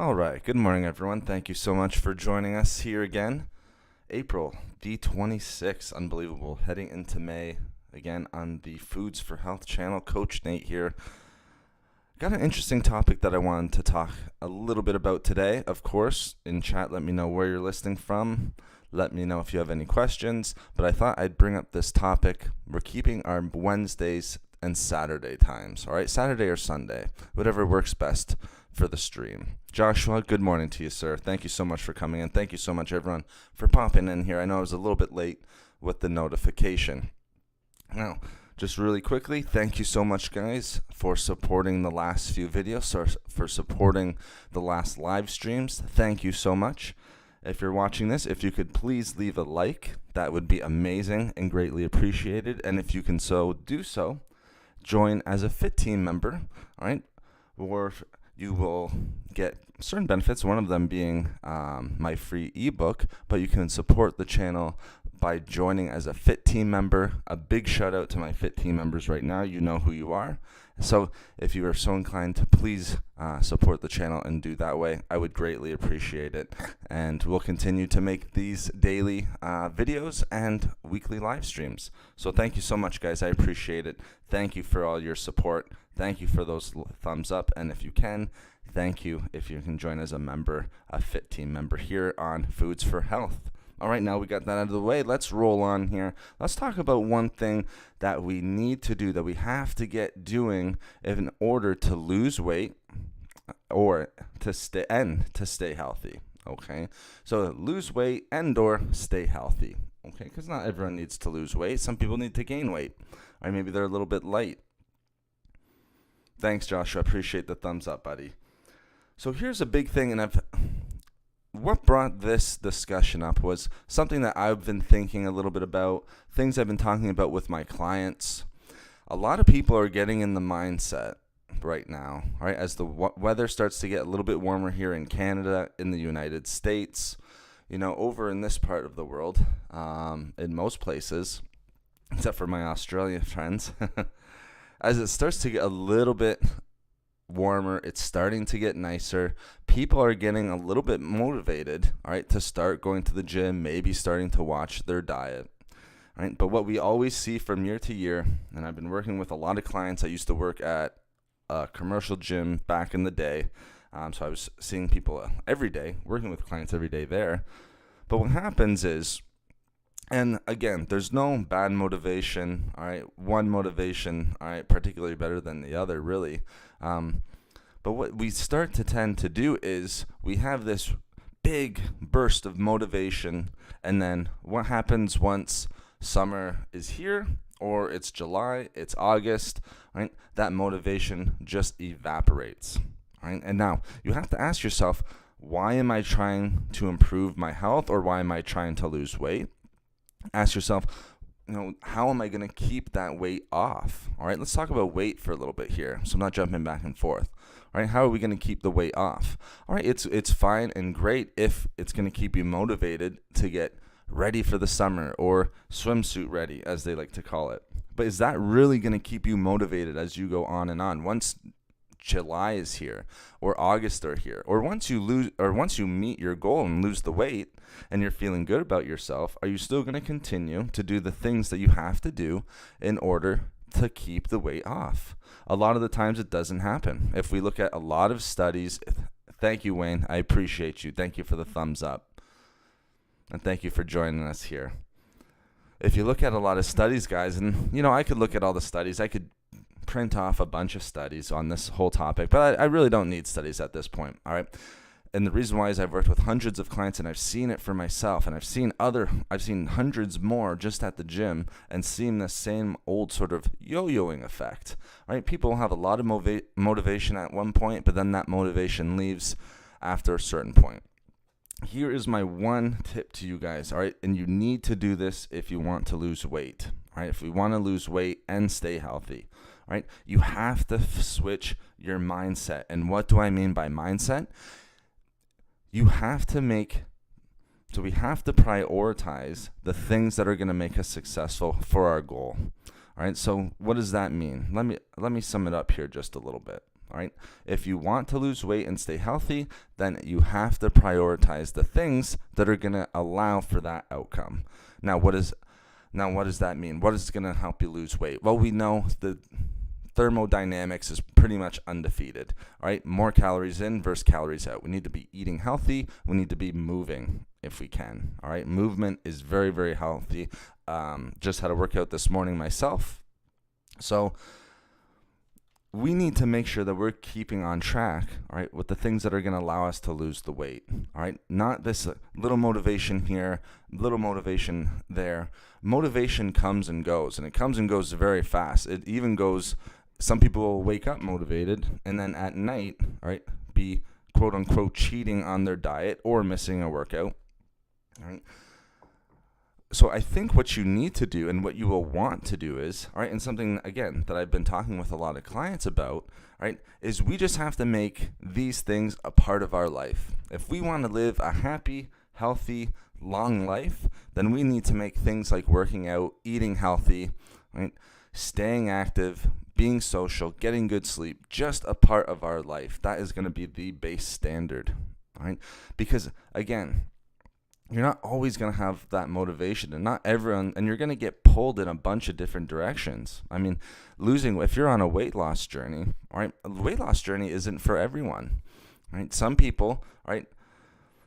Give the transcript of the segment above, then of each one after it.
All right. Good morning, everyone. Thank you so much for joining us here again. April the 26th. Unbelievable. Heading into May again on the Foods for Health channel. Coach Nate here. Got an interesting topic that I wanted to talk a little bit about today. Of course, in chat, let me know where you're listening from. Let me know if you have any questions. But I thought I'd bring up this topic. We're keeping our Wednesdays and Saturday times. All right, Saturday or Sunday, whatever works best for the stream. Joshua, good morning to you, sir. Thank you so much for coming in. Thank you so much, everyone, for popping in here. I know I was a little bit late with the notification. Now, just really quickly, thank you so much, guys, for supporting the last few videos, or for supporting the last live streams. Thank you so much. If you're watching this, if you could please leave a like, that would be amazing and greatly appreciated. And if you can do so, join as a Fit Team member, all right? Or you will get certain benefits, one of them being my free ebook, but you can support the channel by joining as a Fit Team member. A big shout out to my Fit Team members right now. You know who you are. So if you are so inclined to please support the channel and do that way, I would greatly appreciate it. And we'll continue to make these daily videos and weekly live streams. So thank you so much, guys. I appreciate it. Thank you for all your support. Thank you for those thumbs up. And if you can, thank you if you can join as a member, a Fit Team member here on Foods for Health. All right, now we got that out of the way. Let's roll on here. Let's talk about one thing that we need to do, that we have to get doing in order to lose weight or to stay healthy. Okay, so lose weight and or stay healthy. Okay, because not everyone needs to lose weight. Some people need to gain weight, or maybe they're a little bit light. Thanks, Joshua. Appreciate the thumbs up, buddy. So here's a big thing, and what brought this discussion up was something that I've been thinking a little bit about, things I've been talking about with my clients. A lot of people are getting in the mindset right now, right, as the weather starts to get a little bit warmer here in Canada, in the United States, over in this part of the world, in most places, except for my Australian friends, as it starts to get a little bit warmer, it's starting to get nicer. People are getting a little bit motivated, all right, to start going to the gym, maybe starting to watch their diet, all right? But what we always see from year to year, and I've been working with a lot of clients. I used to work at a commercial gym back in the day, so I was seeing people every day, working with clients every day there. But what happens is, and again, there's no bad motivation, all right? One motivation, all right, particularly better than the other, really. But what we start to tend to do is we have this big burst of motivation, and then what happens once summer is here, or it's July, it's August, right? That motivation just evaporates, right? And now you have to ask yourself, why am I trying to improve my health, or why am I trying to lose weight? Ask yourself, how am I going to keep that weight off? All right, let's talk about weight for a little bit here. So I'm not jumping back and forth. All right, how are we going to keep the weight off? All right, it's fine and great if it's going to keep you motivated to get ready for the summer, or swimsuit ready, as they like to call it. But is that really going to keep you motivated as you go on and on? Once July is here, or August are here, or once you meet your goal and lose the weight and you're feeling good about yourself, are you still going to continue to do the things that you have to do in order to keep the weight off? A lot of the times it doesn't happen. If we look at a lot of studies, thank you, Wayne, I appreciate you. Thank you for the thumbs up, and thank you for joining us here. If you look at a lot of studies, guys, and I could look at all the studies, I could print off a bunch of studies on this whole topic, but I really don't need studies at this point, all right? And the reason why is I've worked with hundreds of clients, and I've seen it for myself, and I've seen hundreds more just at the gym, and seen the same old sort of yo-yoing effect, right? People have a lot of motivation at one point, but then that motivation leaves after a certain point. Here is my one tip to you guys, all right? And you need to do this if you want to lose weight, all right? If we want to lose weight and stay healthy, right? You have to switch your mindset. And what do I mean by mindset? We have to prioritize the things that are going to make us successful for our goal. All right, so what does that mean? Let me sum it up here just a little bit. All right. If you want to lose weight and stay healthy, then you have to prioritize the things that are going to allow for that outcome. Now, what does that mean? What is going to help you lose weight? Well, we know the thermodynamics is pretty much undefeated. All right. More calories in versus calories out. We need to be eating healthy. We need to be moving if we can. All right. Movement is very, very healthy. Just had a workout this morning myself. So we need to make sure that we're keeping on track, all right, with the things that are going to allow us to lose the weight, all right? Not this little motivation here, little motivation there. Motivation comes and goes, and it comes and goes very fast. It even goes, some people will wake up motivated and then at night, all right, be quote unquote cheating on their diet or missing a workout, all right? So I think what you need to do and what you will want to do is, all right, and something, again, that I've been talking with a lot of clients about, right, is we just have to make these things a part of our life. If we want to live a happy, healthy, long life, then we need to make things like working out, eating healthy, right, staying active, being social, getting good sleep, just a part of our life. That is going to be the base standard, all right? Because, again, you're not always going to have that motivation, and not everyone, and you're going to get pulled in a bunch of different directions. I mean, if you're on a weight loss journey, all right, a weight loss journey isn't for everyone, right? Some people, right,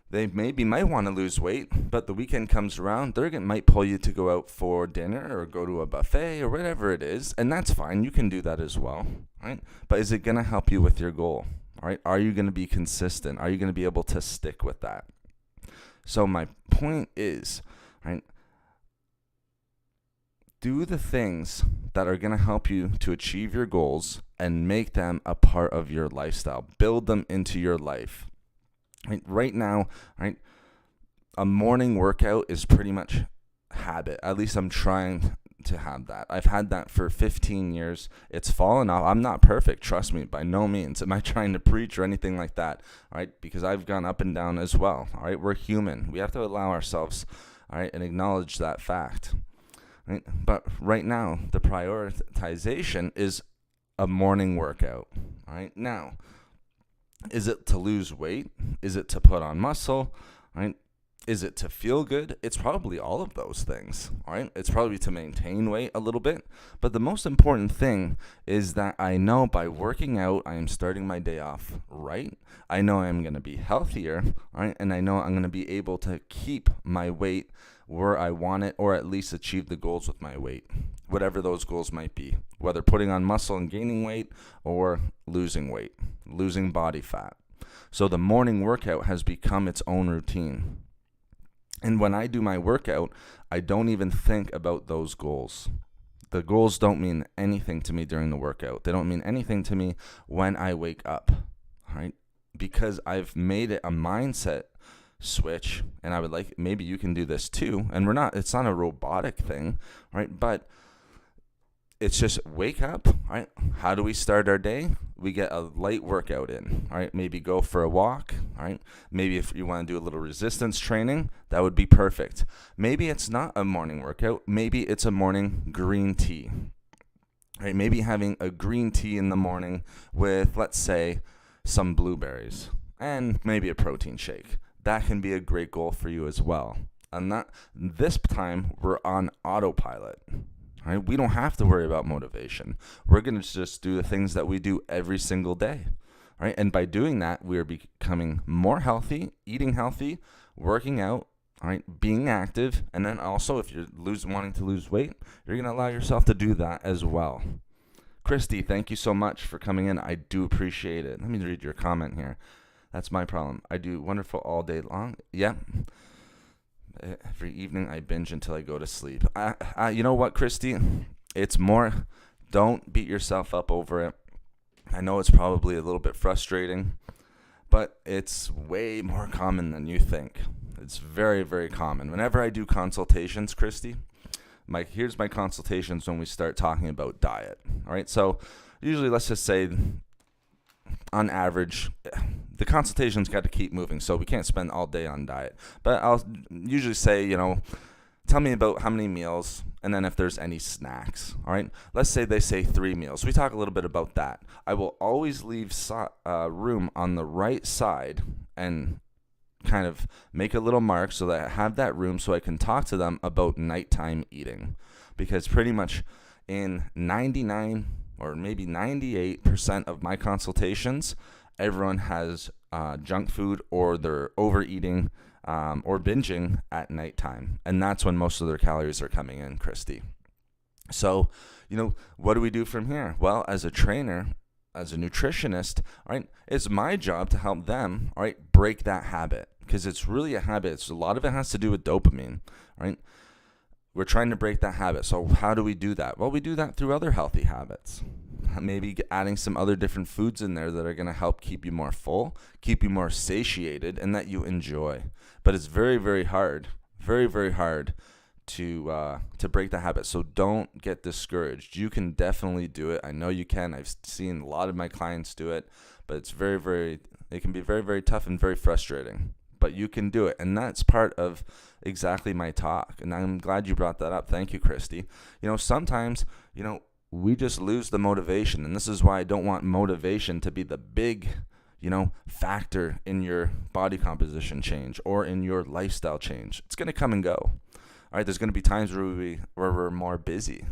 they might want to lose weight, but the weekend comes around, might pull you to go out for dinner or go to a buffet or whatever it is, and that's fine. You can do that as well, right? But is it going to help you with your goal, all right? Are you going to be consistent? Are you going to be able to stick with that? So my point is, right, do the things that are going to help you to achieve your goals and make them a part of your lifestyle. Build them into your life. Right now, right, a morning workout is pretty much habit. At least I'm trying to have that. I've had that for 15 years. It's fallen off. I'm not perfect, trust me, by no means. Am I trying to preach or anything like that? All right, because I've gone up and down as well. All right, we're human. We have to allow ourselves, all right, and acknowledge that fact. Right? But right now, the prioritization is a morning workout. All right, now, is it to lose weight? Is it to put on muscle? All right. Is it to feel good? It's probably all of those things, all right? It's probably to maintain weight a little bit. But the most important thing is that I know by working out, I am starting my day off right. I know I'm going to be healthier, all right? And I know I'm going to be able to keep my weight where I want it, or at least achieve the goals with my weight, whatever those goals might be, whether putting on muscle and gaining weight or losing weight, losing body fat. So the morning workout has become its own routine. And when I do my workout, I don't even think about those goals. The goals don't mean anything to me during the workout. They don't mean anything to me when I wake up, all right? Because I've made it a mindset switch, and I would like, maybe you can do this too. And it's not a robotic thing, right? But it's just wake up, all right? How do we start our day? We get a light workout in, all right? Maybe go for a walk, all right? Maybe if you want to do a little resistance training, that would be perfect. Maybe it's not a morning workout. Maybe it's a morning green tea, right? Maybe having a green tea in the morning with, let's say, some blueberries and maybe a protein shake. That can be a great goal for you as well. And this time we're on autopilot. Right? We don't have to worry about motivation. We're going to just do the things that we do every single day. Right? And by doing that, we are becoming more healthy, eating healthy, working out, all right, being active. And then also, if you're wanting to lose weight, you're going to allow yourself to do that as well. Christy, thank you so much for coming in. I do appreciate it. Let me read your comment here. That's my problem. I do wonderful all day long. Yeah. Every evening I binge until I go to sleep. You know what, Christy? It's more, don't beat yourself up over it. I know it's probably a little bit frustrating, but it's way more common than you think. It's very, very common. Whenever I do consultations, Christy, here's my consultations when we start talking about diet. All right, so usually let's just say on average, the consultation's got to keep moving, so we can't spend all day on diet. But I'll usually say, tell me about how many meals And then if there's any snacks, all right, let's say they say 3 meals. We talk a little bit about that. I will always leave room on the right side and kind of make a little mark so that I have that room so I can talk to them about nighttime eating. Because pretty much in 99 or maybe 98% of my consultations, everyone has junk food or they're overeating or binging at nighttime. And that's when most of their calories are coming in, Christy. So, what do we do from here? Well, as a trainer, as a nutritionist, all right, it's my job to help them, all right, break that habit, because it's really a habit. A lot of it has to do with dopamine, right? We're trying to break that habit. So how do we do that? Well, we do that through other healthy habits. Maybe adding some other different foods in there that are going to help keep you more full, keep you more satiated, and that you enjoy. But it's very, very hard, very, very hard to break the habit. So don't get discouraged. You can definitely do it. I know you can. I've seen a lot of my clients do it, but it can be very, very tough and very frustrating. But you can do it, and that's part of exactly my talk. And I'm glad you brought that up. Thank you, Christy. Sometimes, we just lose the motivation, and this is why I don't want motivation to be the big, factor in your body composition change or in your lifestyle change. It's going to come and go. All right, there's going to be times where we're more busy.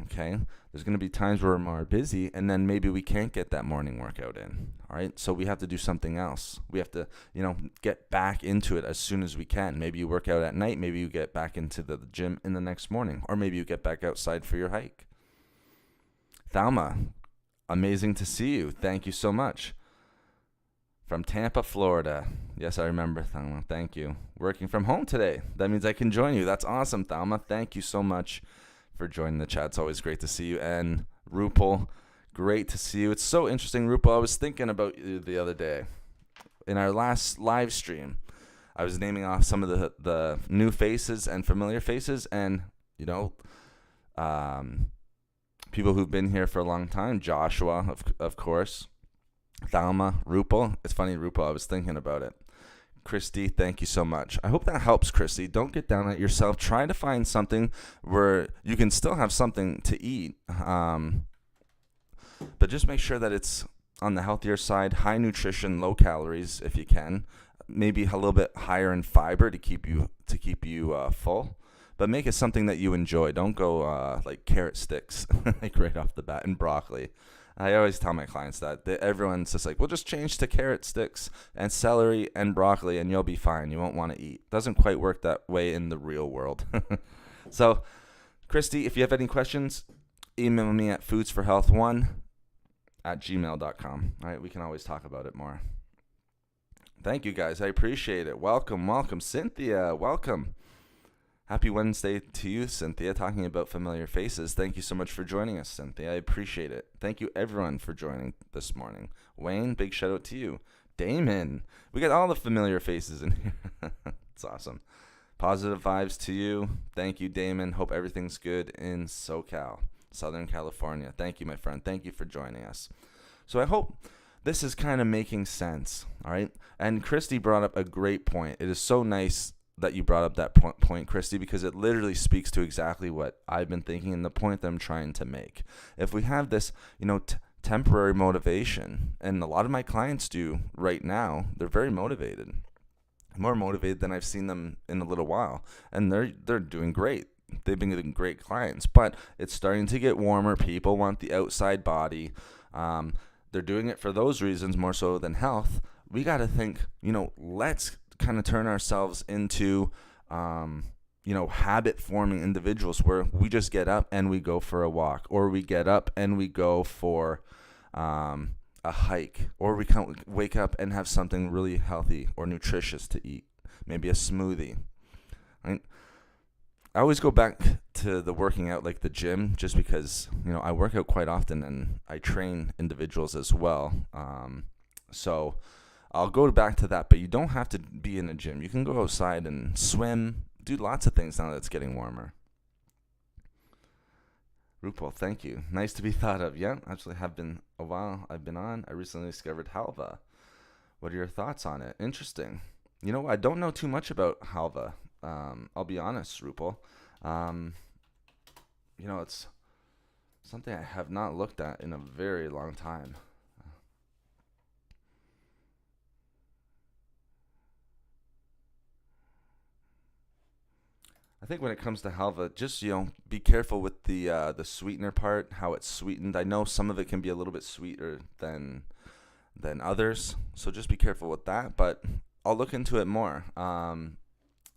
Okay, there's going to be times where we're more busy, and then maybe we can't get that morning workout in. All right, so we have to do something else. We have to, get back into it as soon as we can. Maybe you work out at night. Maybe you get back into the gym in the next morning, or maybe you get back outside for your hike. Thalma, amazing to see you. Thank you so much. From Tampa, Florida. Yes, I remember, Thalma. Thank you. Working from home today. That means I can join you. That's awesome, Thalma. Thank you so much for joining the chat. It's always great to see you. And Rupal, great to see you. It's so interesting, Rupal. I was thinking about you the other day. In our last live stream, I was naming off some of the new faces and familiar faces, and people who've been here for a long time. Joshua, of course. Thalma, Rupal. It's funny, Rupal, I was thinking about it. Christy, thank you so much. I hope that helps, Christy. Don't get down on yourself. Try to find something where you can still have something to eat, but just make sure that it's on the healthier side, high nutrition, low calories if you can. Maybe a little bit higher in fiber to keep you full, but make it something that you enjoy. Don't go like carrot sticks like right off the bat, and broccoli. I always tell my clients that everyone's just like, well, just change to carrot sticks and celery and broccoli and you'll be fine. You won't want to eat. Doesn't quite work that way in the real world. So, Christy, if you have any questions, email me at foodsforhealth1@gmail.com. All right, we can always talk about it more. Thank you, guys. I appreciate it. Welcome. Cynthia, welcome. Happy Wednesday to you, Cynthia, talking about familiar faces. Thank you so much for joining us, Cynthia. I appreciate it. Thank you, everyone, for joining this morning. Wayne, big shout out to you. Damon, we got all the familiar faces in here. It's awesome. Positive vibes to you. Thank you, Damon. Hope everything's good in SoCal, Southern California. Thank you, my friend. Thank you for joining us. So I hope this is kind of making sense, all right? And Christy brought up a great point. It is so nice that you brought up that point, Christy, because it literally speaks to exactly what I've been thinking and the point that I'm trying to make. If we have this, temporary motivation, and a lot of my clients do right now, they're very motivated, more motivated than I've seen them in a little while, and they're doing great. They've been getting great clients, but it's starting to get warmer. People want the outside body. They're doing it for those reasons more so than health. We got to think, let's kind of turn ourselves into, habit forming individuals where we just get up and we go for a walk, or we get up and we go for a hike, or we can wake up and have something really healthy or nutritious to eat, maybe a smoothie. Right? I always go back to the working out, like the gym, just because, I work out quite often and I train individuals as well. So I'll go back to that, but you don't have to be in a gym. You can go outside and swim, do lots of things now that it's getting warmer. Rupal, thank you. Nice to be thought of. Yeah, actually have been a while I've been on. I recently discovered halva. What are your thoughts on it? Interesting. I don't know too much about halva. I'll be honest, Rupal. Um, it's something I have not looked at in a very long time. I think when it comes to halva, just be careful with the sweetener part, how it's sweetened. I know some of it can be a little bit sweeter than others, so just be careful with that. But I'll look into it more. I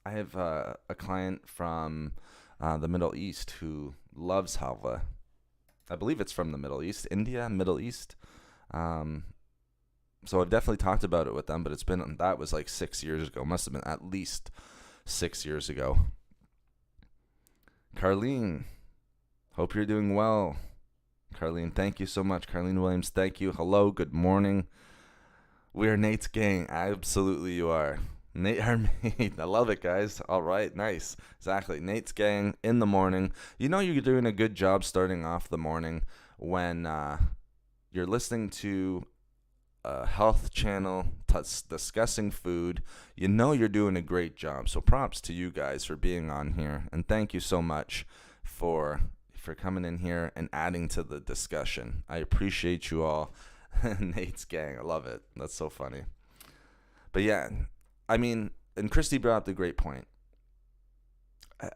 have a client from the Middle East who loves halva. I believe it's from the Middle East, India, Middle East. Um, so I've definitely talked about it with them, but that was like 6 years ago. Must have been at least 6 years ago. Carlene, hope you're doing well. Carlene, thank you so much. Carlene Williams, thank you. Hello, good morning. We are Nate's gang. Absolutely, you are. Nate, our mate. I love it, guys. All right, nice. Exactly. Nate's gang in the morning. You're doing a good job starting off the morning when you're listening to a health channel discussing food. You're doing a great job. So props to you guys for being on here, and thank you so much for coming in here and adding to the discussion. I appreciate you all. Nate's gang. I love it. That's so funny. But yeah, I mean, and Christy brought up the great point.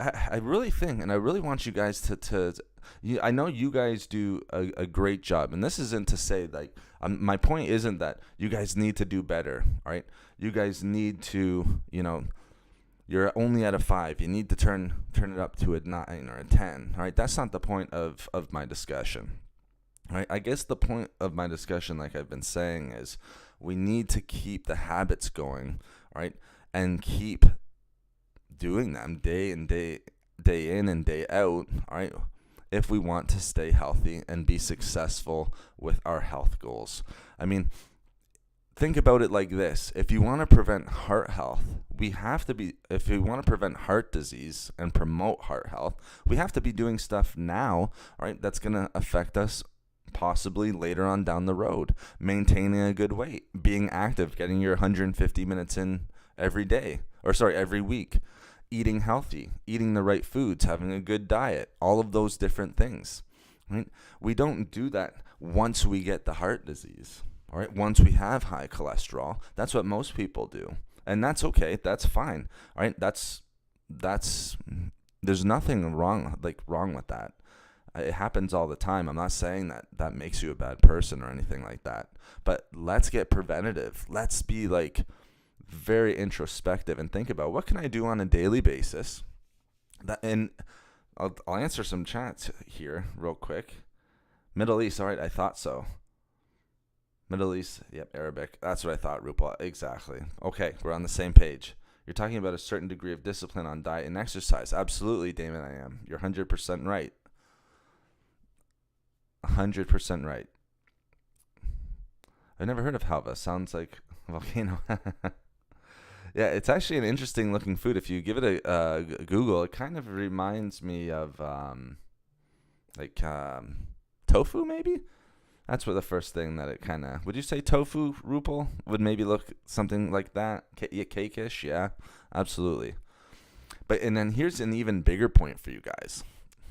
I really think, and I really want you guys I know you guys do a great job, and this isn't to say like, my point isn't that you guys need to do better, all right? You guys need to, you're only at a 5. You need to turn it up to a 9 or a 10, all right? That's not the point of my discussion, all right? I guess the point of my discussion, like I've been saying, is we need to keep the habits going, all right? And keep doing them day in and day out, all right, if we want to stay healthy and be successful with our health goals. I mean, think about it like this. If you want to prevent heart health, if we want to prevent heart disease and promote heart health, we have to be doing stuff now, all right, that's going to affect us possibly later on down the road. Maintaining a good weight, being active, getting your 150 minutes in every week, eating healthy, eating the right foods, having a good diet, all of those different things, right? We don't do that once we get the heart disease, all right? Once we have high cholesterol. That's what most people do, and that's okay. That's fine, all right? That's there's nothing wrong with that. It happens all the time. I'm not saying that makes you a bad person or anything like that, but let's get preventative. Let's be very introspective and think about what can I do on a daily basis. And I'll answer some chats here real quick. Middle East, all right, I thought so. Middle East, yep, Arabic. That's what I thought, Rupal. Exactly. Okay, we're on the same page. You're talking about a certain degree of discipline on diet and exercise. Absolutely, Damon, I am. You're 100% right. 100% right. I've never heard of halva. Sounds like a volcano. Yeah, it's actually an interesting looking food. If you give it a Google, it kind of reminds me of tofu, maybe? That's what the first thing that it kind of... Would you say tofu, Rupal? Would maybe look something like that? Cake-ish? Yeah, absolutely. And then here's an even bigger point for you guys.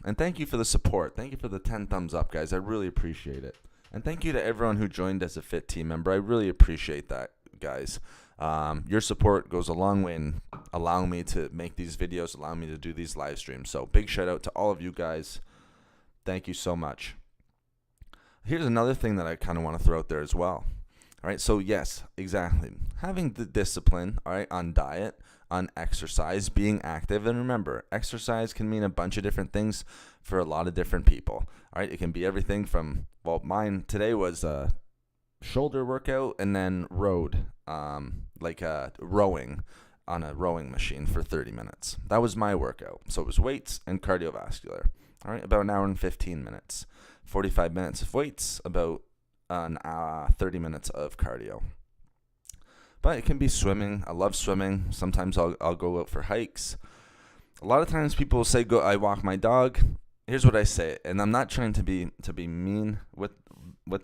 And thank you for the support. Thank you for the 10 thumbs up, guys. I really appreciate it. And thank you to everyone who joined as a Fit Team member. I really appreciate that, guys. Your support goes a long way in allowing me to make these videos, allowing me to do these live streams. So big shout out to all of you guys. Thank you so much. Here's another thing that I kind of want to throw out there as well. All right, so yes, exactly. Having the discipline, all right, on diet, on exercise, being active. And remember, exercise can mean a bunch of different things for a lot of different people. All right, it can be everything from, mine today was a shoulder workout and then rowing on a rowing machine for 30 minutes. That was my workout. So it was weights and cardiovascular. All right, about an hour and 15 minutes. 45 minutes of weights, about 30 minutes of cardio. But it can be swimming. I love swimming. Sometimes I'll go out for hikes. A lot of times people will say, I walk my dog. Here's what I say, and I'm not trying to be mean with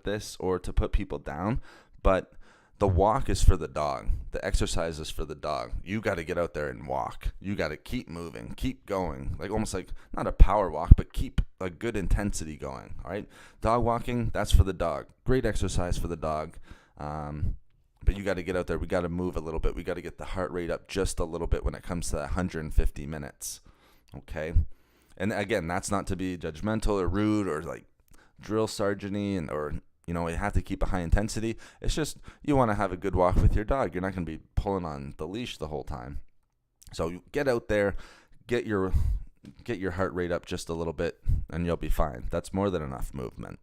this or to put people down, but The walk is for the dog. The exercise is for the dog. You got to get out there and walk. You got to keep moving, keep going, like almost like not a power walk, but keep a good intensity going. All right, dog walking, that's for the dog. Great exercise for the dog. But you got to get out there. We got to move a little bit. We got to get the heart rate up just a little bit when it comes to 150 minutes. Okay, and again, that's not to be judgmental or rude or like drill sergeant-y or you have to keep a high intensity. It's just you want to have a good walk with your dog. You're not going to be pulling on the leash the whole time. So you get out there, get your heart rate up just a little bit, and you'll be fine. That's more than enough movement.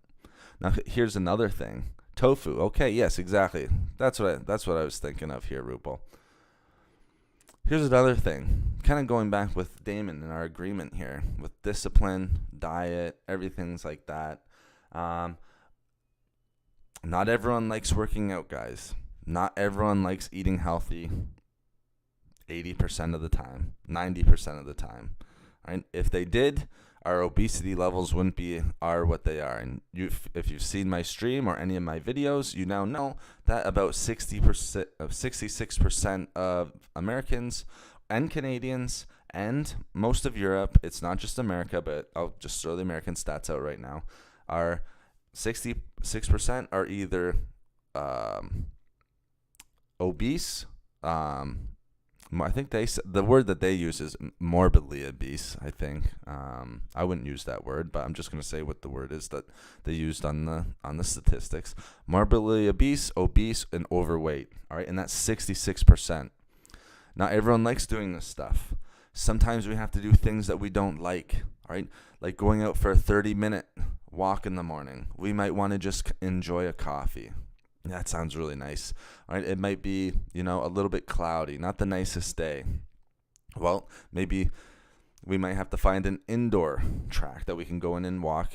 Now here's another thing. Tofu. Okay, yes, exactly. That's what I was thinking of here, Rupal. Here's another thing. Kind of going back with Damon and our agreement here with discipline, diet, everything's like that. Not everyone likes working out, guys. Not everyone likes eating healthy 80% of the time, 90% of the time. Right? If they did, our obesity levels wouldn't be what they are. And if you've seen my stream or any of my videos, you now know that about 66% of Americans and Canadians and most of Europe, it's not just America, but I'll just throw the American stats out right now, are 66% are either obese. I think the word that they use is morbidly obese. I think I wouldn't use that word, but I'm just going to say what the word is that they used on the statistics: morbidly obese, and overweight. All right, and that's 66%. Not everyone likes doing this stuff. Sometimes we have to do things that we don't like. All right, like going out for a 30-minute walk in the morning. We might want to just enjoy a coffee. That sounds really nice. All right, it might be, a little bit cloudy, not the nicest day. Well, maybe we might have to find an indoor track that we can go in and walk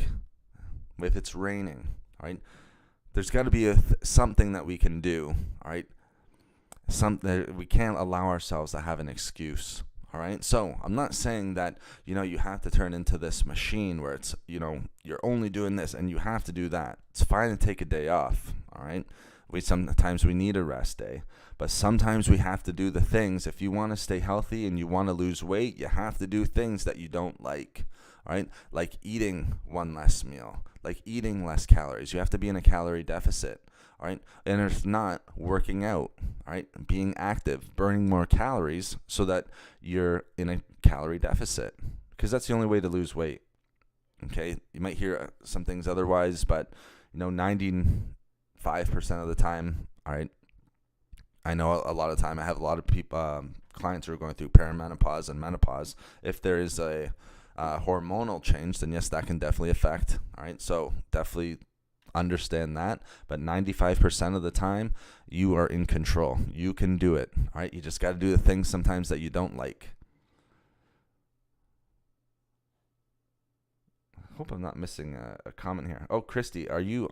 if it's raining. All right, there's got to be something that we can do. All right, we can't allow ourselves to have an excuse. All right, so I'm not saying that, you have to turn into this machine where it's, you're only doing this and you have to do that. It's fine to take a day off. All right, sometimes we need a rest day, but sometimes we have to do the things. If you want to stay healthy and you want to lose weight, you have to do things that you don't like. All right, like eating one less meal, like eating less calories. You have to be in a calorie deficit. All right, and if not, working out, all right, being active, burning more calories so that you're in a calorie deficit, because that's the only way to lose weight. Okay, you might hear some things otherwise, but 95% of the time, all right, I know a lot of time I have a lot of people, clients who are going through perimenopause and menopause. If there is a hormonal change, then yes, that can definitely affect. All right, so definitely understand that, but 95% of the time you are in control. You can do it. All right, you just got to do the things sometimes that you don't like. I hope I'm not missing a comment here. Oh, Christy, are you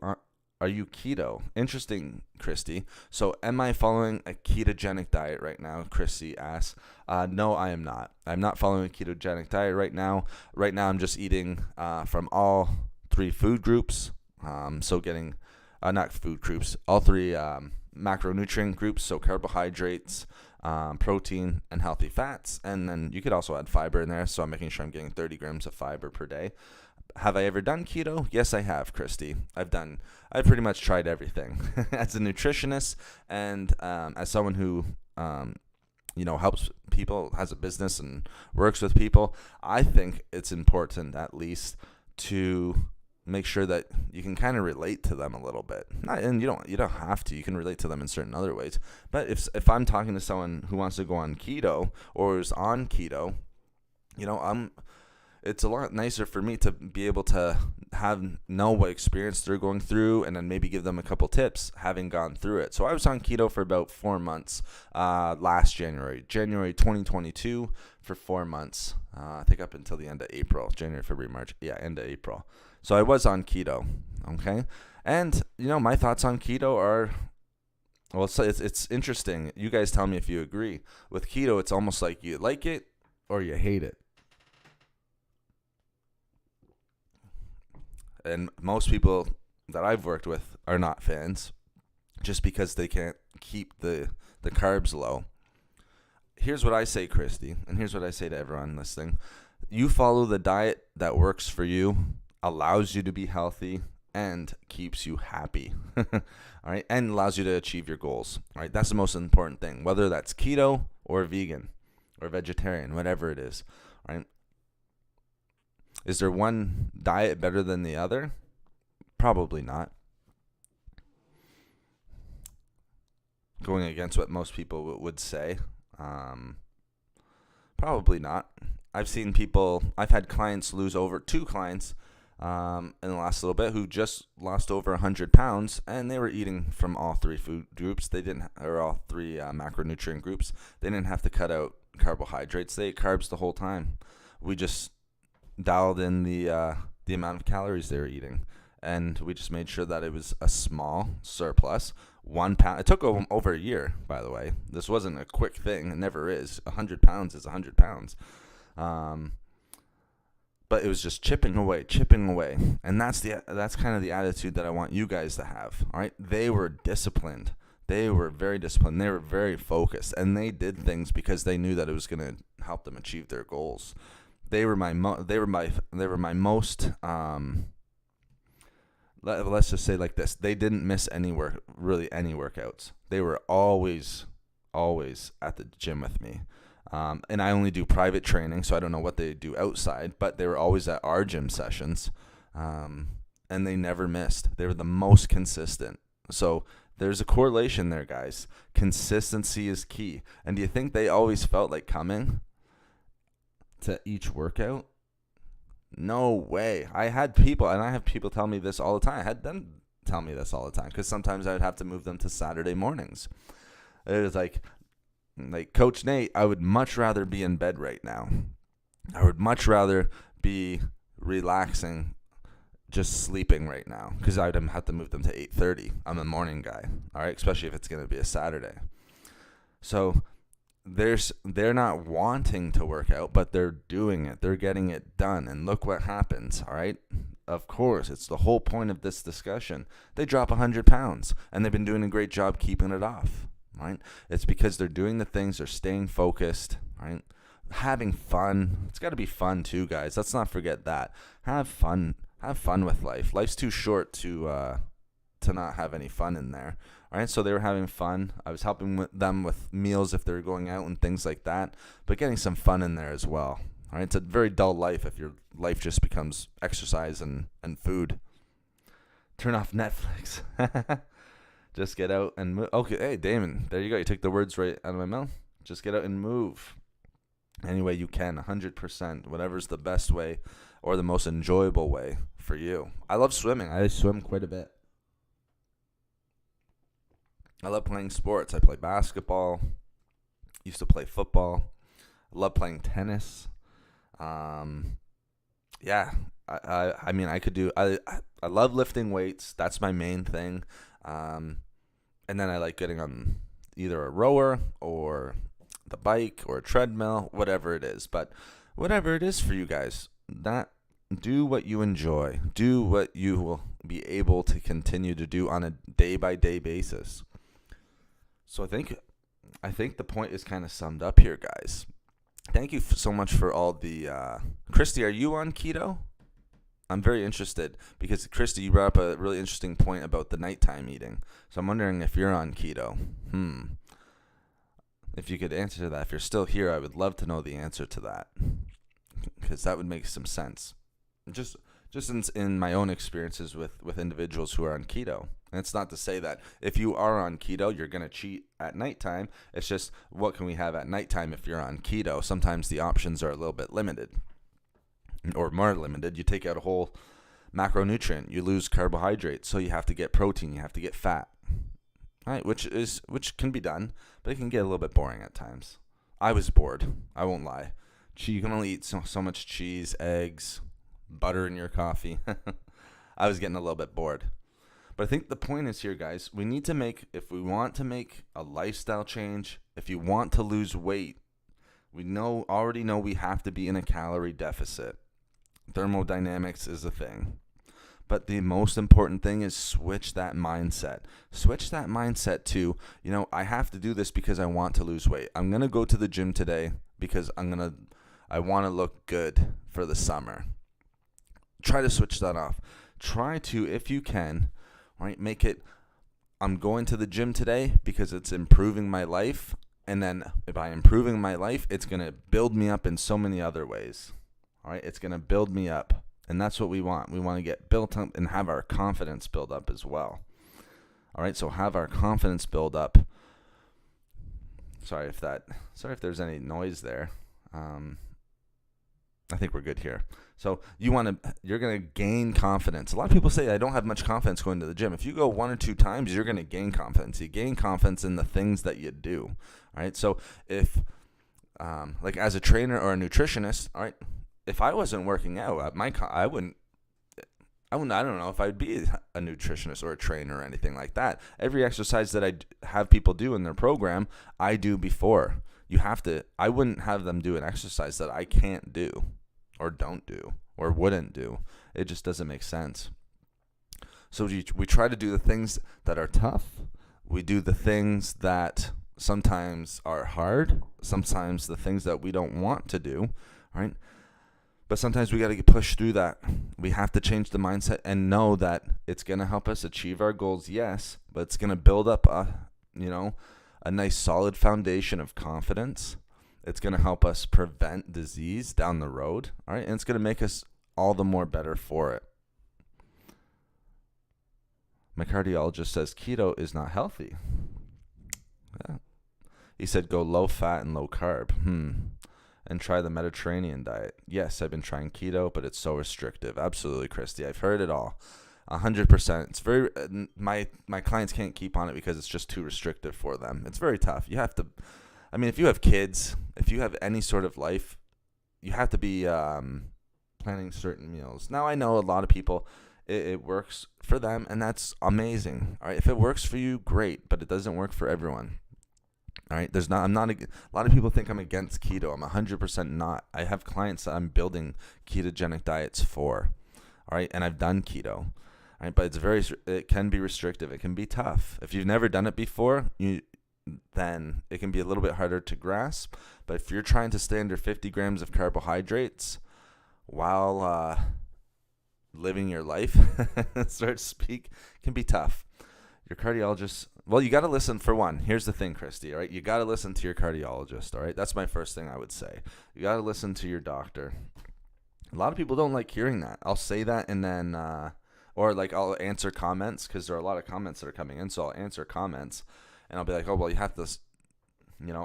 keto? Interesting, Christy. So am I following a ketogenic diet right now? Christy asks. No, I am not. I'm not following a ketogenic diet right now. Right now I'm just eating from all three food groups. So getting, not food groups, all three macronutrient groups, so carbohydrates, protein, and healthy fats. And then you could also add fiber in there, so I'm making sure I'm getting 30 grams of fiber per day. Have I ever done keto? Yes, I have, Christy. I've pretty much tried everything. As a nutritionist and as someone who, helps people, has a business and works with people, I think it's important at least to make sure that you can kind of relate to them a little bit. And you don't have to. You can relate to them in certain other ways. But if I'm talking to someone who wants to go on keto or is on keto, it's a lot nicer for me to be able to know what experience they're going through and then maybe give them a couple tips having gone through it. So I was on keto for about 4 months last January 2022 for 4 months. I think up until the end of April, January, February, March. Yeah, end of April. So I was on keto, okay? And, my thoughts on keto are, well, it's interesting. You guys tell me if you agree. With keto, it's almost like you like it or you hate it. And most people that I've worked with are not fans. just because they can't keep the carbs low. Here's what I say, Christy, and here's what I say to everyone listening. You follow the diet that works for you, allows you to be healthy, and keeps you happy. All right, and allows you to achieve your goals. All right, that's the most important thing, whether that's keto or vegan or vegetarian, whatever it is. All right. Is there one diet better than the other? Probably not. Going against what most people would say. Probably not. I've had clients lose over, 2 clients in the last little bit who just lost over 100 pounds, and they were eating from all 3 food groups. Or all 3 macronutrient groups. They didn't have to cut out carbohydrates. They ate carbs the whole time. We just dialed in the amount of calories they were eating, and we just made sure that it was a small surplus. 1 pound. It took over a year, by the way. This wasn't a quick thing. It never is. 100 pounds is 100 pounds. But it was just chipping away, and that's kind of the attitude that I want you guys to have. All right, they were disciplined. They were very disciplined. They were very focused, and they did things because they knew that it was going to help them achieve their goals. They were my most. Let's just say like this: they didn't miss any workouts. They were always at the gym with me. And I only do private training, so I don't know what they do outside, but they were always at our gym sessions, and they never missed. They were the most consistent. So there's a correlation there, guys. Consistency is key. And do you think they always felt like coming to each workout? No way. I have people tell me this all the time. I had them tell me this all the time, because sometimes I would have to move them to Saturday mornings. It was like Coach Nate, I would much rather be in bed right now. I would much rather be relaxing, just sleeping right now, because I'd have to move them to 8:30. I'm a morning guy, all right, especially if it's going to be a Saturday. So they're not wanting to work out, but they're doing it. They're getting it done, and look what happens, all right? Of course, it's the whole point of this discussion. They drop 100 pounds, and they've been doing a great job keeping it off, right? It's because they're doing the things, they're staying focused, right? Having fun. It's got to be fun too, guys. Let's not forget that. Have fun with life. Life's too short to not have any fun in there. All right, so they were having fun. I was helping them with meals if they were going out and things like that, but getting some fun in there as well. All right, it's a very dull life if your life just becomes exercise and food. Turn off Netflix. Just get out and move. Okay, hey, Damon, there you go. You took the words right out of my mouth. Just get out and move any way you can, 100%, whatever's the best way or the most enjoyable way for you. I love swimming. I swim quite a bit. I love playing sports. I play basketball. Used to play football. I love playing tennis. Yeah. I mean, I could do. I love lifting weights. That's my main thing. And then I like getting on either a rower or the bike or a treadmill, whatever it is. But whatever it is for you guys, do what you enjoy. Do what you will be able to continue to do on a day-by-day basis. So I think the point is kind of summed up here, guys. Thank you so much for all the... Christy, are you on keto? I'm very interested because, Christy, you brought up a really interesting point about the nighttime eating. So I'm wondering if you're on keto. If you could answer that. If you're still here, I would love to know the answer to that, because that would make some sense. Just in my own experiences with individuals who are on keto. And it's not to say that if you are on keto, you're going to cheat at nighttime. It's just, what can we have at nighttime if you're on keto? Sometimes the options are a little bit limited, or more limited. You take out a whole macronutrient, you lose carbohydrates, so you have to get protein, you have to get fat, right? Which can be done, but it can get a little bit boring at times. I was bored. I won't lie. You can only eat so much cheese, eggs, butter in your coffee. I was getting a little bit bored. But I think the point is here, guys, if we want to make a lifestyle change, if you want to lose weight, we already know we have to be in a calorie deficit. Thermodynamics is a thing. But the most important thing is switch that mindset. Switch that mindset to, I have to do this because I want to lose weight. I'm going to go to the gym today because I want to look good for the summer. Try to switch that off. Try to, if you can, right, make it, I'm going to the gym today because it's improving my life. And then by improving my life, it's going to build me up in so many other ways. All right, it's going to build me up. And that's what we want. We want to get built up and have our confidence build up as well. All right, so have our confidence build up. Sorry if there's any noise there. I think we're good here. So you're going to gain confidence. A lot of people say, I don't have much confidence going to the gym. If you go 1 or 2 times, you're going to gain confidence. You gain confidence in the things that you do. All right. So if, like as a trainer or a nutritionist, all right, if I wasn't working out, I don't know if I'd be a nutritionist or a trainer or anything like that. Every exercise that I have people do in their program, I do before. I wouldn't have them do an exercise that I can't do or don't do or wouldn't do. It just doesn't make sense. So we try to do the things that are tough. We do the things that sometimes are hard, sometimes the things that we don't want to do, right? But sometimes we got to get pushed through that. We have to change the mindset and know that it's going to help us achieve our goals, yes, but it's going to build up a nice solid foundation of confidence. It's going to help us prevent disease down the road, all right? And it's going to make us all the more better for it. My cardiologist says keto is not healthy. Yeah. He said go low fat and low carb. And try the Mediterranean diet. Yes, I've been trying keto, but it's so restrictive. Absolutely, Christy. I've heard it all. 100%. It's very my clients can't keep on it because it's just too restrictive for them. It's very tough. You have to, if you have kids, if you have any sort of life, you have to be planning certain meals. Now, I know a lot of people, it works for them, and that's amazing. All right, if it works for you, great, but it doesn't work for everyone. All right, a lot of people think I'm against keto. I'm 100% not. I have clients that I'm building ketogenic diets for. All right, and I've done keto. All right, but it can be restrictive. It can be tough. If you've never done it before, then it can be a little bit harder to grasp. But if you're trying to stay under 50 grams of carbohydrates while living your life, so to speak, can be tough. Your cardiologist, well, you got to listen for one. Here's the thing, Christy, all right? You got to listen to your cardiologist, all right? That's my first thing I would say. You got to listen to your doctor. A lot of people don't like hearing that. I'll say that and then, I'll answer comments because there are a lot of comments that are coming in. So I'll answer comments and I'll be like, oh, well, you have to,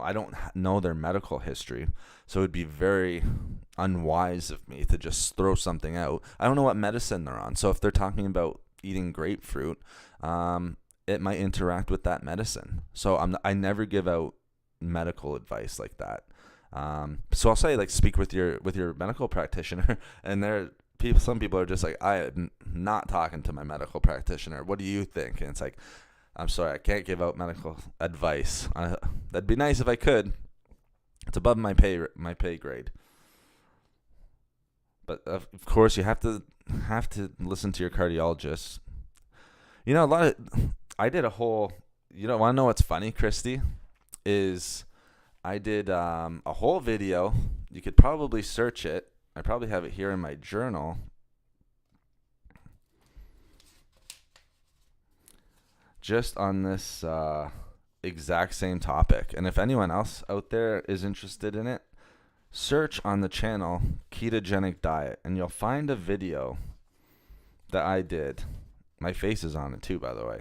I don't know their medical history. So it would be very unwise of me to just throw something out. I don't know what medicine they're on. So if they're talking about eating grapefruit, it might interact with that medicine. So I never give out medical advice like that. So I'll say speak with your medical practitioner, and some people are just like, I am not talking to my medical practitioner. What do you think? And it's like, I'm sorry, I can't give out medical advice. That'd be nice if I could. It's above my pay grade. But of course, you have to listen to your cardiologist. I did a whole, want to know what's funny, Christy? Is I did a whole video. You could probably search it. I probably have it here in my journal. Just on this exact same topic. And if anyone else out there is interested in it, search on the channel Ketogenic Diet, and you'll find a video that I did. My face is on it too, by the way.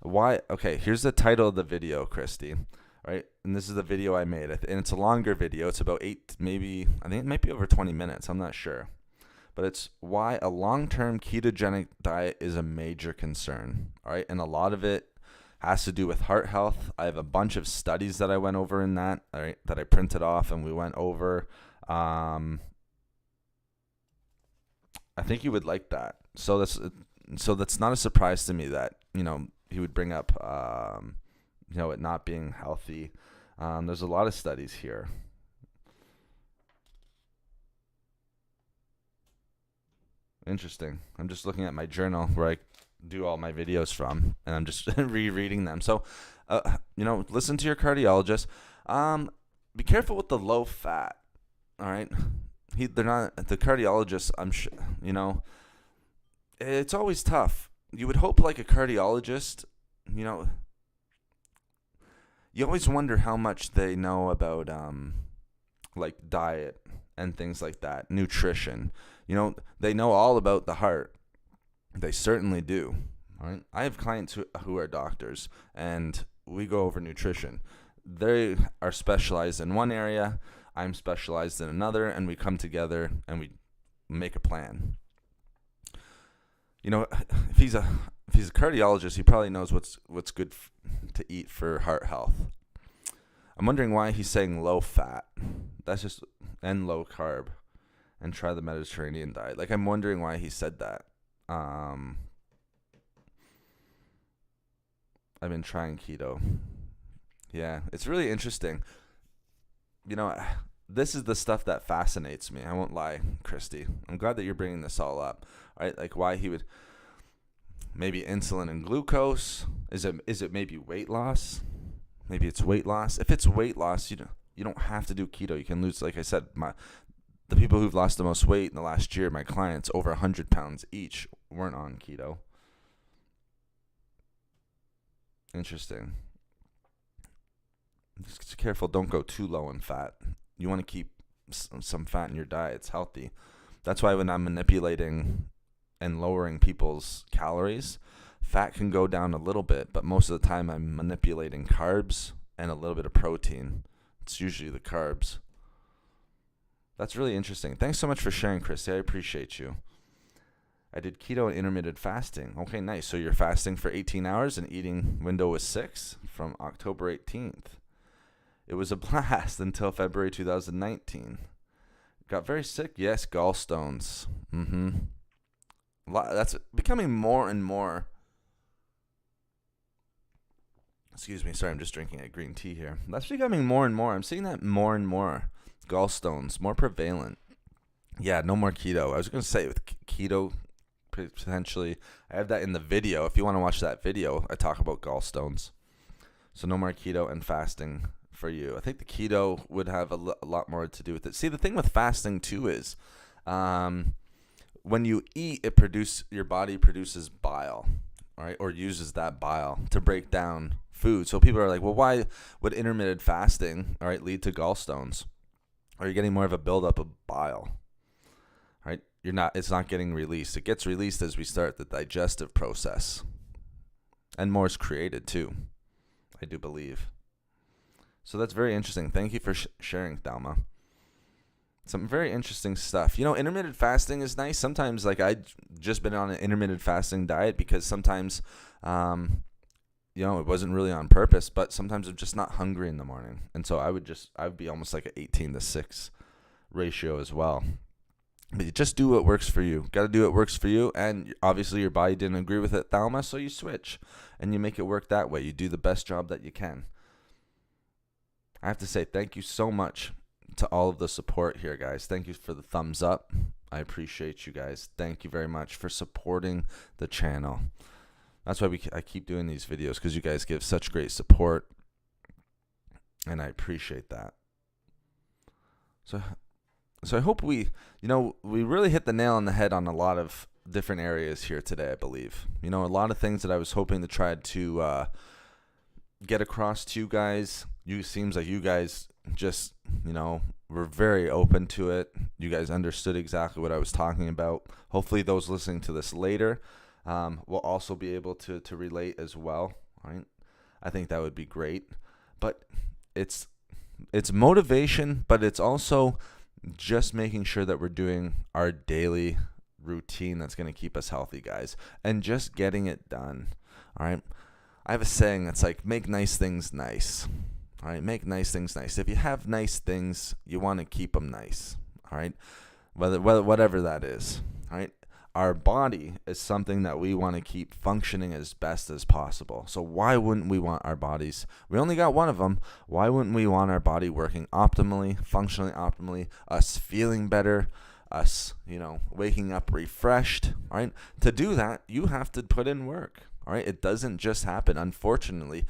Why? Okay, here's the title of the video, Christy. Right, and this is the video I made, and it's a longer video. It's about I think it might be over 20 minutes. I'm not sure, but it's why a long-term ketogenic diet is a major concern. All right, and a lot of it has to do with heart health. I have a bunch of studies that I went over in that. All right, that I printed off and we went over. I think you would like that. So that's not a surprise to me that he would bring up it not being healthy. There's a lot of studies here. Interesting. I'm just looking at my journal where I do all my videos from, and I'm just rereading them. So, listen to your cardiologist. Be careful with the low fat. All right, they're not the cardiologist. I'm sure it's always tough. You would hope like a cardiologist, you always wonder how much they know about like diet and things like that, nutrition. They know all about the heart. They certainly do. All right. I have clients who are doctors, and we go over nutrition. They are specialized in one area. I'm specialized in another, and we come together and we make a plan. If he's a cardiologist, he probably knows what's good to eat for heart health. I'm wondering why he's saying low fat. That's just and low carb, and try the Mediterranean diet. Like, I'm wondering why he said that. I've been trying keto. Yeah, it's really interesting. This is the stuff that fascinates me. I won't lie, Christy. I'm glad that you're bringing this all up. Right? Like, why he would maybe insulin and glucose. Is it maybe weight loss? Maybe it's weight loss. If it's weight loss, you don't have to do keto. You can lose, like I said, the people who've lost the most weight in the last year, my clients, over 100 pounds each, weren't on keto. Interesting. Just careful, don't go too low in fat. You want to keep some fat in your diet. It's healthy. That's why when I'm manipulating and lowering people's calories, fat can go down a little bit, but most of the time I'm manipulating carbs and a little bit of protein. It's usually the carbs. That's really interesting. Thanks so much for sharing, Christy. I appreciate you. I did keto and intermittent fasting. Okay, nice. So you're fasting for 18 hours and eating window was 6 from October 18th. It was a blast until February 2019. Got very sick. Yes, gallstones. That's becoming more and more. Excuse me. Sorry, I'm just drinking a green tea here. That's becoming more and more. I'm seeing that more and more. Gallstones, more prevalent. Yeah, no more keto. I was going to say with keto, potentially. I have that in the video. If you want to watch that video, I talk about gallstones. So no more keto and fasting for you. I think the keto would have a lot more to do with it. See, the thing with fasting too is when you eat, your body produces bile, all right, or uses that bile to break down food. So people are like, well, why would intermittent fasting, all right, lead to gallstones? Are you getting more of a buildup of bile? Right? It's not getting released. It gets released as we start the digestive process. And more is created too, I do believe. So that's very interesting. Thank you for sharing, Thelma. Some very interesting stuff. Intermittent fasting is nice. Sometimes, like, I've just been on an intermittent fasting diet because sometimes, it wasn't really on purpose, but sometimes I'm just not hungry in the morning. And so I would be almost like an 18-6 ratio as well. But you just do what works for you. Got to do what works for you. And obviously your body didn't agree with it, Thelma, so you switch. And you make it work that way. You do the best job that you can. I have to say thank you so much to all of the support here, guys. Thank you for the thumbs up. I appreciate you guys. Thank you very much for supporting the channel. That's why I keep doing these videos, because you guys give such great support. And I appreciate that. So I hope we really hit the nail on the head on a lot of different areas here today, I believe. A lot of things that I was hoping to try to get across to you guys. Seems like you guys just, were very open to it. You guys understood exactly what I was talking about. Hopefully those listening to this later will also be able to relate as well. Right? I think that would be great. But it's motivation, but it's also just making sure that we're doing our daily routine that's going to keep us healthy, guys, and just getting it done. All right. I have a saying that's like, make nice things nice. All right. Make nice things nice. If you have nice things, you want to keep them nice. All right. Whatever that is. All right. Our body is something that we want to keep functioning as best as possible. So why wouldn't we want our bodies? We only got one of them. Why wouldn't we want our body working optimally, functionally optimally, us feeling better, us, waking up refreshed. All right. To do that, you have to put in work. All right. It doesn't just happen. Unfortunately,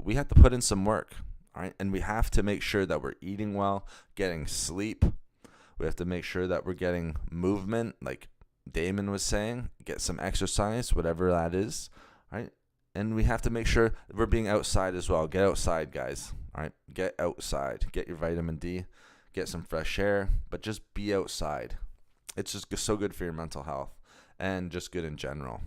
we have to put in some work. All right. And we have to make sure that we're eating well, getting sleep. We have to make sure that we're getting movement, like Damon was saying, get some exercise, whatever that is. All right. And we have to make sure we're being outside as well. Get outside, guys. All right. Get outside. Get your vitamin D. Get some fresh air. But just be outside. It's just so good for your mental health and just good in general.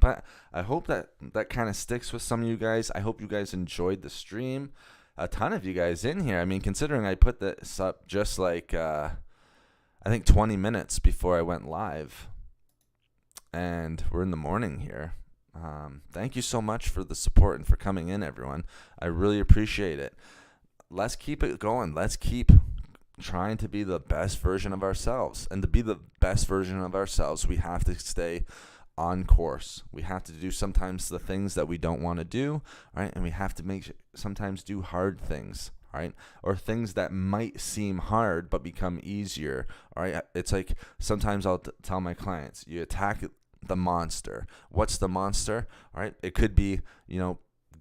But I hope that kind of sticks with some of you guys. I hope you guys enjoyed the stream. A ton of you guys in here. I mean, considering I put this up just like, I think 20 minutes before I went live. And we're in the morning here. Thank you so much for the support and for coming in, everyone. I really appreciate it. Let's keep it going. Let's keep trying to be the best version of ourselves. And to be the best version of ourselves, we have to stay on course. We have to do sometimes the things that we don't want to do, right? And we have to sometimes do hard things, right? Or things that might seem hard but become easier, all right? It's like sometimes I'll tell my clients, you attack the monster. What's the monster? All right. It could be,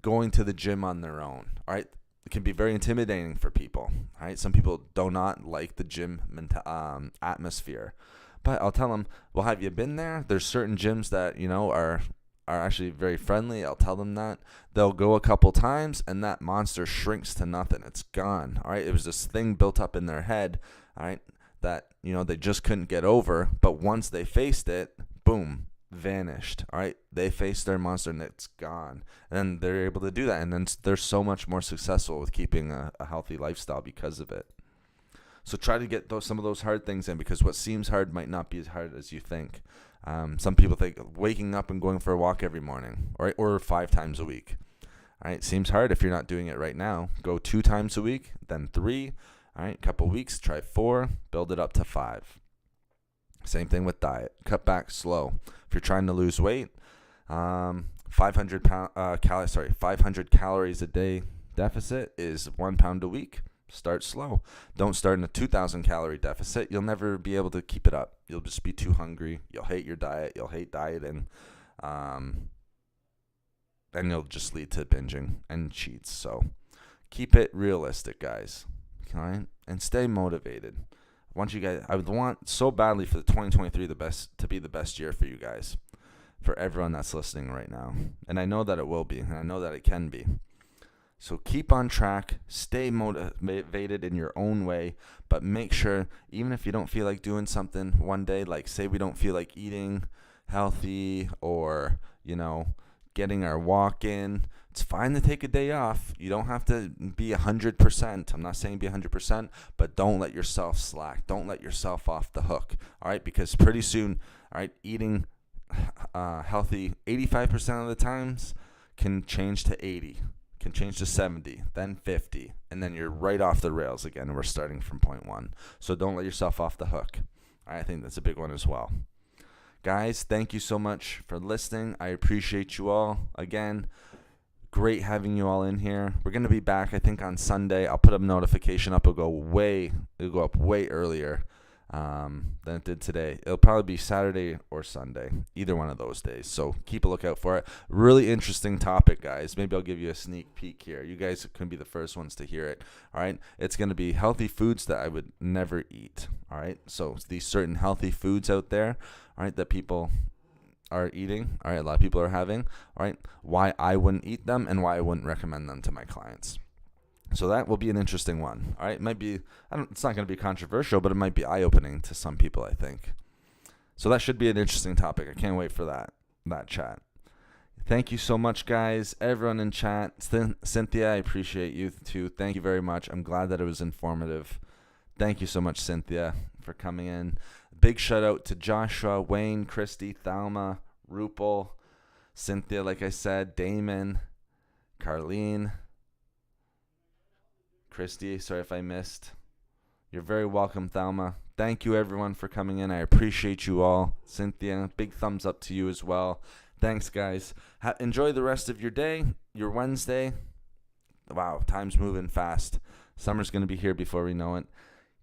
going to the gym on their own. All right. It can be very intimidating for people. All right. Some people do not like the gym atmosphere, but I'll tell them, well, have you been there? There's certain gyms that, are actually very friendly. I'll tell them that. They'll go a couple times and that monster shrinks to nothing. It's gone. All right. It was this thing built up in their head. All right. That, they just couldn't get over. But once they faced it, boom, vanished. All right. They faced their monster and it's gone. And then they're able to do that. And then they're so much more successful with keeping a healthy lifestyle because of it. So try to get some of those hard things in, because what seems hard might not be as hard as you think. Some people think waking up and going for a walk every morning, or 5 times a week. All right. Seems hard if you're not doing it right now. Go 2 times a week, then 3. All right. Couple weeks, try 4, build it up to 5. Same thing with diet. Cut back slow. If you're trying to lose weight, 500 calories a day deficit is 1 pound a week. Start slow. Don't start in a 2,000 calorie deficit. You'll never be able to keep it up. You'll just be too hungry. You'll hate your diet. You'll hate dieting. And you'll just lead to binging and cheats. So keep it realistic, guys. All right? And stay motivated. I would want so badly for the 2023 to be the best year for you guys, for everyone that's listening right now. And I know that it will be, and I know that it can be. So keep on track, stay motivated in your own way, but make sure, even if you don't feel like doing something one day, like say we don't feel like eating healthy or, getting our walk in, it's fine to take a day off. You don't have to be 100%. I'm not saying be 100%, but don't let yourself slack. Don't let yourself off the hook. All right, because pretty soon, all right, eating healthy 85% of the times can change to 80, can change to 70, then 50, and then you're right off the rails again, and we're starting from point 1. So don't let yourself off the hook. All right, I think that's a big one as well. Guys, thank you so much for listening. I appreciate you all. Again, great having you all in here. We're going to be back, I think, on Sunday. I'll put a notification up. It'll go up way earlier than it did today. It'll probably be Saturday or Sunday, either one of those days. So keep a lookout for it. Really interesting topic, guys. Maybe I'll give you a sneak peek here. You guys can be the first ones to hear it. All right. It's going to be healthy foods that I would never eat. All right. So these certain healthy foods out there, all right, that people are eating, all right, a lot of people are having, all right, why I wouldn't eat them and why I wouldn't recommend them to my clients. So that will be an interesting one. All right, it might be, it's not going to be controversial, but it might be eye-opening to some people, I think. So that should be an interesting topic. I can't wait for that chat. Thank you so much, guys. Everyone in chat. Cynthia, I appreciate you too. Thank you very much. I'm glad that it was informative. Thank you so much, Cynthia, for coming in. Big shout out to Joshua, Wayne, Christy, Thalma, Rupal, Cynthia, like I said, Damon, Carlene, Christy, sorry if I missed. You're very welcome, Thalma. Thank you, everyone, for coming in. I appreciate you all. Cynthia, big thumbs up to you as well. Thanks, guys. Enjoy the rest of your day, your Wednesday. Wow, time's moving fast. Summer's going to be here before we know it.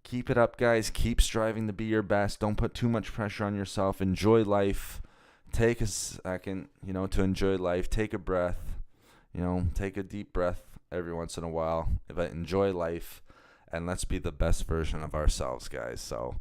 Keep it up, guys. Keep striving to be your best. Don't put too much pressure on yourself. Enjoy life. Take a second, to enjoy life. Take a breath. Take a deep breath every once in a while. But enjoy life, and let's be the best version of ourselves, guys. So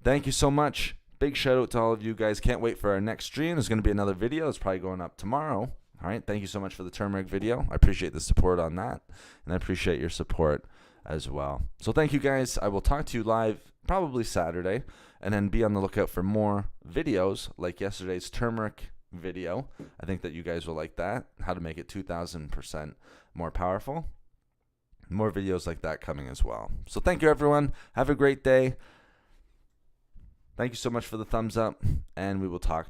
thank you so much. Big shout out to all of you guys. Can't wait for our next stream. There's going to be another video. It's probably going up tomorrow. All right. Thank you so much for the turmeric video. I appreciate the support on that, and I appreciate your support as well. So thank you, guys. I will talk to you live probably Saturday, and then be on the lookout for more videos like yesterday's turmeric video. I think that you guys will like that. How to make it 2,000% more powerful. More videos like that coming as well. So thank you, everyone. Have a great day. Thank you so much for the thumbs up, and we will talk